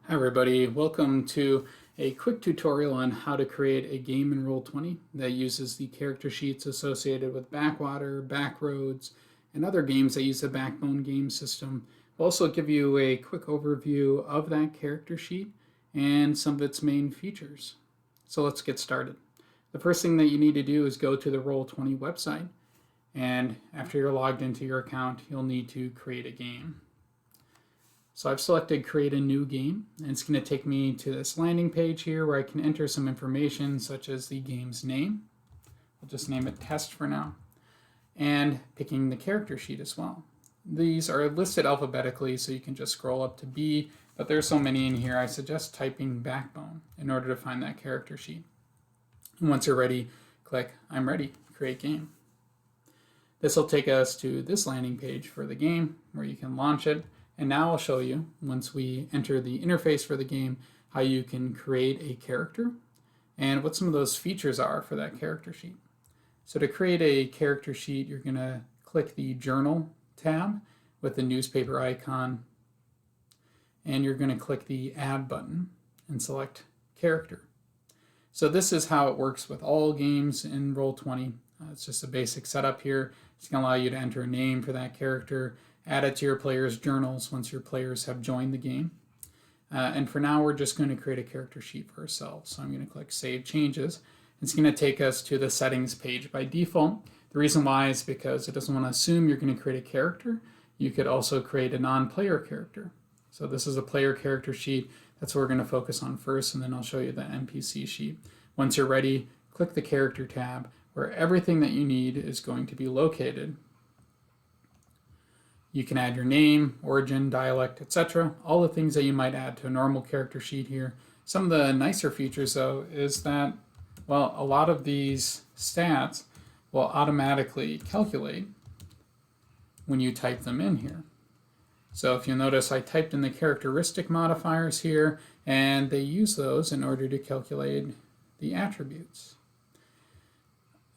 Hi everybody, welcome to a quick tutorial on how to create a game in Roll20 that uses the character sheets associated with Backwater, Backroads, and other games that use the Backbone game system. We'll also give you a quick overview of that character sheet and some of its main features. So let's get started. The first thing that you need to do is go to the Roll20 website, and after you're logged into your account, you'll need to create a game. So I've selected create a new game, and it's going to take me to this landing page here where I can enter some information such as the game's name. I'll just name it test for now, and picking the character sheet as well. These are listed alphabetically, so you can just scroll up to B, but there's so many in here I suggest typing Backbone in order to find that character sheet. And once you're ready, click I'm ready, create game. This will take us to this landing page for the game where you can launch it. And now I'll show you, once we enter the interface for the game, how you can create a character and what some of those features are for that character sheet. So to create a character sheet, you're going to click the Journal tab with the newspaper icon, and you're going to click the Add button and select Character. So this is how it works with all games in Roll20. It's just a basic setup here. It's going to allow you to enter a name for that character, add it to your players' journals once your players have joined the game. And for now, we're just going to create a character sheet for ourselves. So I'm going to click Save Changes. It's going to take us to the settings page by default. The reason why is because it doesn't want to assume you're going to create a character. You could also create a non-player character. So this is a player character sheet. That's what we're going to focus on first, and then I'll show you the NPC sheet. Once you're ready, click the Character tab, where everything that you need is going to be located. You can add your name, origin, dialect, etc. All the things that you might add to a normal character sheet here. Some of the nicer features, though, is that, well, a lot of these stats will automatically calculate when you type them in here. So if you notice, I typed in the characteristic modifiers here, and they use those in order to calculate the attributes.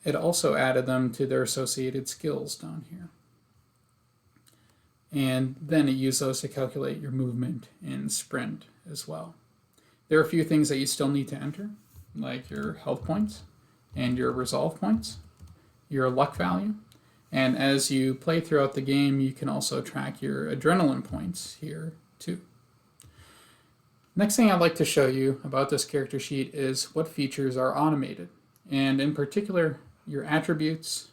It also added them to their associated skills down here. And then it used those to calculate your movement and sprint as well. There are a few things that you still need to enter, like your health points and your resolve points, your luck value, and as you play throughout the game, you can also track your adrenaline points here too. Next thing I'd like to show you about this character sheet is what features are automated, and in particular, your attributes,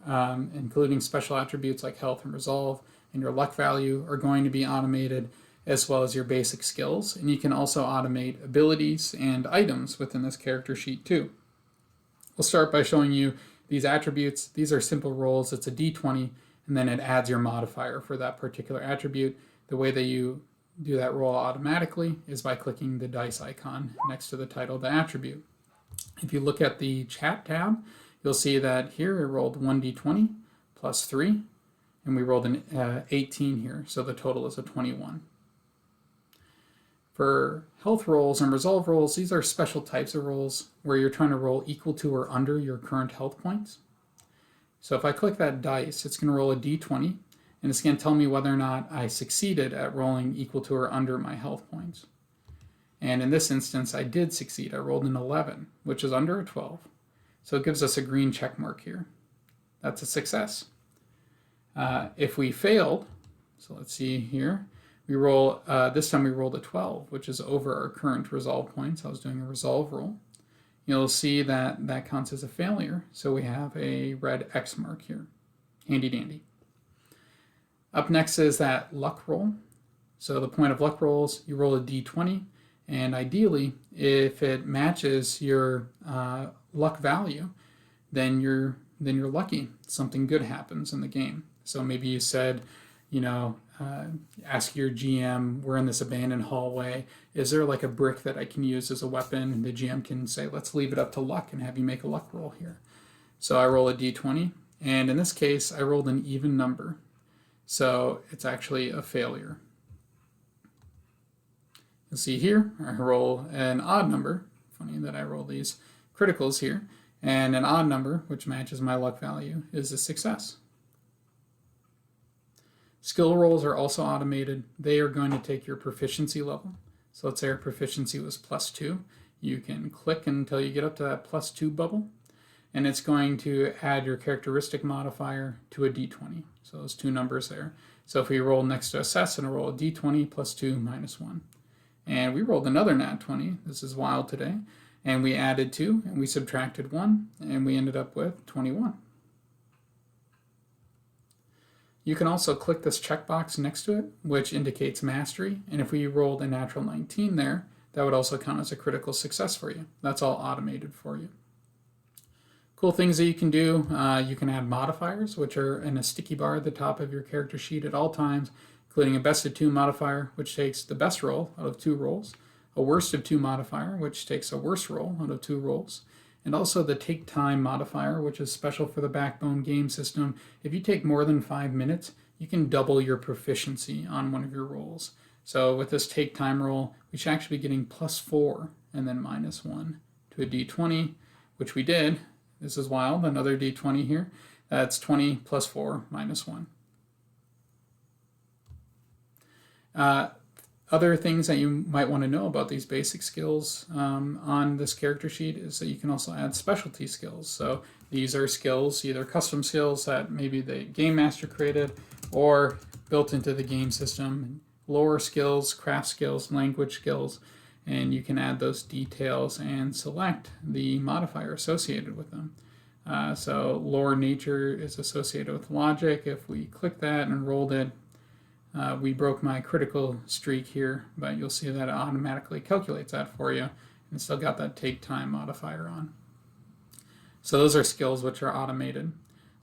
including special attributes like health and resolve, and your luck value are going to be automated, as well as your basic skills. And you can also automate abilities and items within this character sheet too. We'll start by showing you these attributes. These are simple rolls. It's a d20, and then it adds your modifier for that particular attribute. The way that you do that roll automatically is by clicking the dice icon next to the title of the attribute. If you look at the chat tab, you'll see that here it rolled 1d20 plus 3. And we rolled an 18 here, so the total is a 21. For health rolls and resolve rolls, these are special types of rolls where you're trying to roll equal to or under your current health points. So if I click that dice, it's going to roll a d20, and it's going to tell me whether or not I succeeded at rolling equal to or under my health points. And in this instance, I did succeed. I rolled an 11, which is under a 12. So it gives us a green check mark here. That's a success. If we failed, so let's see here, we roll, this time we rolled a 12, which is over our current resolve points. I was doing a resolve roll. You'll see that that counts as a failure, so we have a red X mark here. Handy dandy. Up next is that luck roll. So the point of luck rolls, you roll a d20, and ideally, if it matches your luck value, then you're lucky. Something good happens in the game. So maybe you said, ask your GM, we're in this abandoned hallway. Is there like a brick that I can use as a weapon? And the GM can say, let's leave it up to luck and have you make a luck roll here. So I roll a d20, and in this case, I rolled an even number. So it's actually a failure. You'll see here, I roll an odd number. Funny that I roll these criticals here. And an odd number, which matches my luck value, is a success. Skill rolls are also automated. They are going to take your proficiency level. So let's say our proficiency was +2. You can click until you get up to that +2 bubble, and it's going to add your characteristic modifier to a d20. So those two numbers there. So if we roll next to assess, and roll a d20 +2 -1. And we rolled another nat 20. This is wild today. And we added 2, and we subtracted 1, and we ended up with 21. You can also click this checkbox next to it, which indicates mastery. And if we rolled a natural 19 there, that would also count as a critical success for you. That's all automated for you. Cool things that you can do, you can add modifiers, which are in a sticky bar at the top of your character sheet at all times, including a best of 2 modifier, which takes the best roll out of 2 rolls, a worst of 2 modifier, which takes a worst roll out of 2 rolls, and also the take time modifier, which is special for the Backbone game system. If you take more than 5 minutes, you can double your proficiency on one of your rolls. So with this take time roll, we should actually be getting +4 and then -1 to a d20, which we did. This is wild, another d20 here. That's 20 +4 -1. Other things that you might want to know about these basic skills on this character sheet is that you can also add specialty skills. So these are skills, either custom skills that maybe the game master created or built into the game system, lore skills, craft skills, language skills, and you can add those details and select the modifier associated with them. So lore nature is associated with logic. If we click that and rolled it, we broke my critical streak here, but you'll see that it automatically calculates that for you, and still got that take time modifier on. So those are skills which are automated.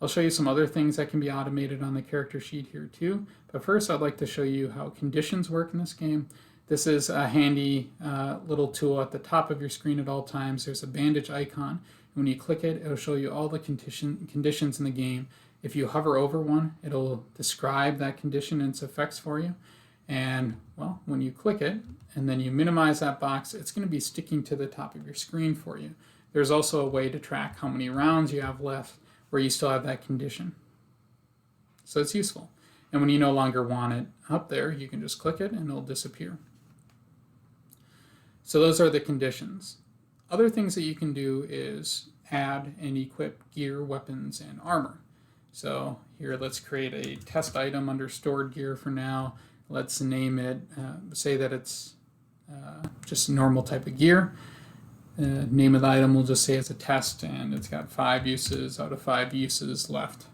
I'll show you some other things that can be automated on the character sheet here too, but first I'd like to show you how conditions work in this game. This is a handy little tool at the top of your screen at all times. There's a bandage icon. When you click it, it'll show you all the conditions in the game. If you hover over one, it'll describe that condition and its effects for you. And, well, when you click it and then you minimize that box, it's going to be sticking to the top of your screen for you. There's also a way to track how many rounds you have left where you still have that condition. So it's useful. And when you no longer want it up there, you can just click it and it'll disappear. So those are the conditions. Other things that you can do is add and equip gear, weapons, and armor. So here, let's create a test item under stored gear for now. Let's name it, say that it's just a normal type of gear. Name of the item, we'll just say it's a test, and it's got 5 uses out of 5 uses left.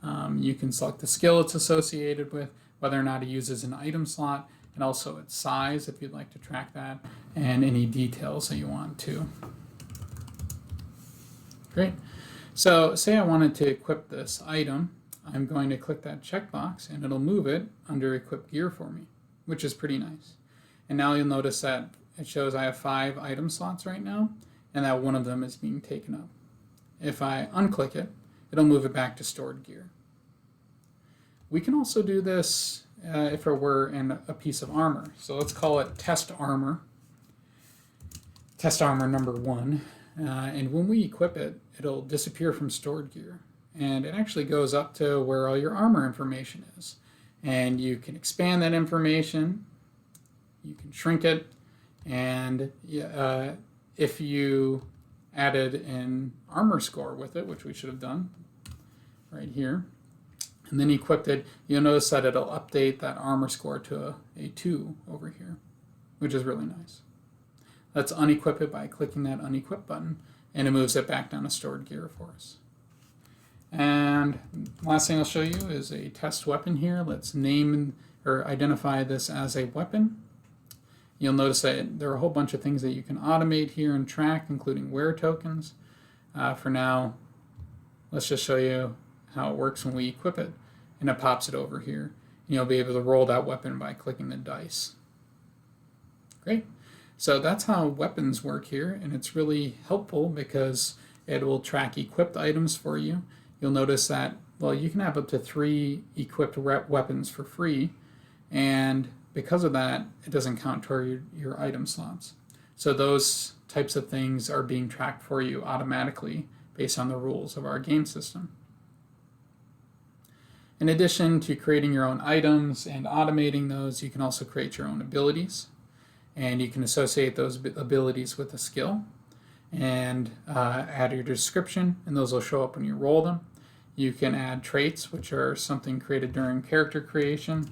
You can select the skill it's associated with, whether or not it uses an item slot, and also its size if you'd like to track that, and any details that you want to. Great. So say I wanted to equip this item, I'm going to click that checkbox and it'll move it under equip gear for me, which is pretty nice. And now you'll notice that it shows I have 5 item slots right now, and that one of them is being taken up. If I unclick it, it'll move it back to stored gear. We can also do this if it were in a piece of armor. So let's call it test armor number 1. And when we equip it, it'll disappear from stored gear. And it actually goes up to where all your armor information is. And you can expand that information, you can shrink it, and if you added an armor score with it, which we should have done right here, and then equipped it, you'll notice that it'll update that armor score to a 2 over here, which is really nice. Let's unequip it by clicking that unequip button, and it moves it back down to stored gear for us. And last thing I'll show you is a test weapon here. Let's name or identify this as a weapon. You'll notice that there are a whole bunch of things that you can automate here and track, including wear tokens. For now, let's just show you how it works when we equip it, and it pops it over here. And you'll be able to roll that weapon by clicking the dice. Great. So that's how weapons work here, and it's really helpful because it will track equipped items for you. You'll notice that, well, you can have up to 3 equipped weapons for free, and because of that, it doesn't count toward your item slots. So those types of things are being tracked for you automatically based on the rules of our game system. In addition to creating your own items and automating those, you can also create your own abilities. and you can associate those abilities with a skill and add your description, and those will show up when you roll them. You can add traits, which are something created during character creation,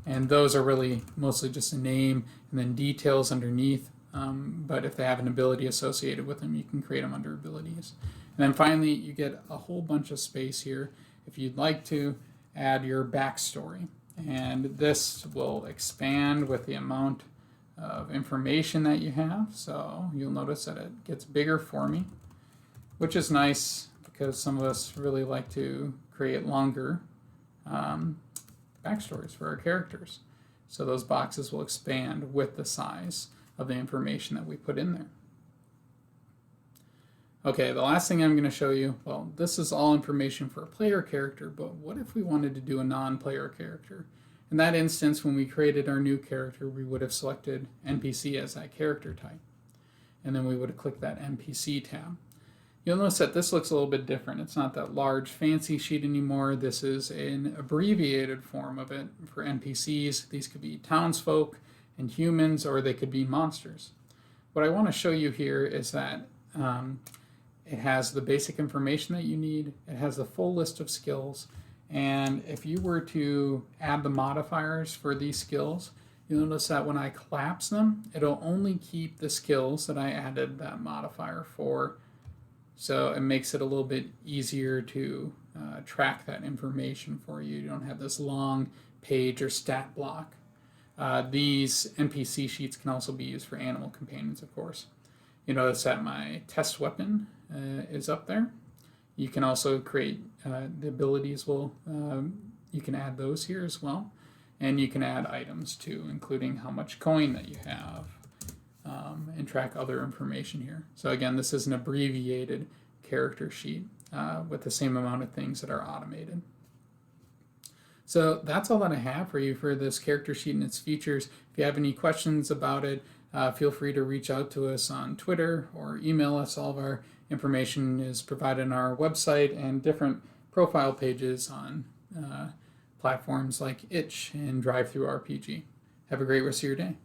and those are really mostly just a name and then details underneath. But if they have an ability associated with them, you can create them under abilities. And then finally, you get a whole bunch of space here if you'd like to add your backstory. And this will expand with the amount of information that you have. So you'll notice that it gets bigger for me, which is nice because some of us really like to create longer backstories for our characters. So those boxes will expand with the size of the information that we put in there. Okay, the last thing I'm going to show you, well, this is all information for a player character, but what if we wanted to do a non-player character? In that instance, when we created our new character, we would have selected NPC as that character type. And then we would have clicked that NPC tab. You'll notice that this looks a little bit different. It's not that large fancy sheet anymore. This is an abbreviated form of it for NPCs. These could be townsfolk and humans, or they could be monsters. What I want to show you here is that it has the basic information that you need. It has the full list of skills. And if you were to add the modifiers for these skills, you'll notice that when I collapse them, it'll only keep the skills that I added that modifier for. So it makes it a little bit easier to track that information for you. You don't have this long page or stat block. These NPC sheets can also be used for animal companions, of course. You notice that my test weapon is up there. You can also create the abilities. You can add those here as well. And you can add items too, including how much coin that you have, and track other information here. So again, this is an abbreviated character sheet with the same amount of things that are automated. So that's all that I have for you for this character sheet and its features. If you have any questions about it, feel free to reach out to us on Twitter or email us. All of our information is provided on our website and different profile pages on platforms like Itch and DriveThruRPG. Have a great rest of your day.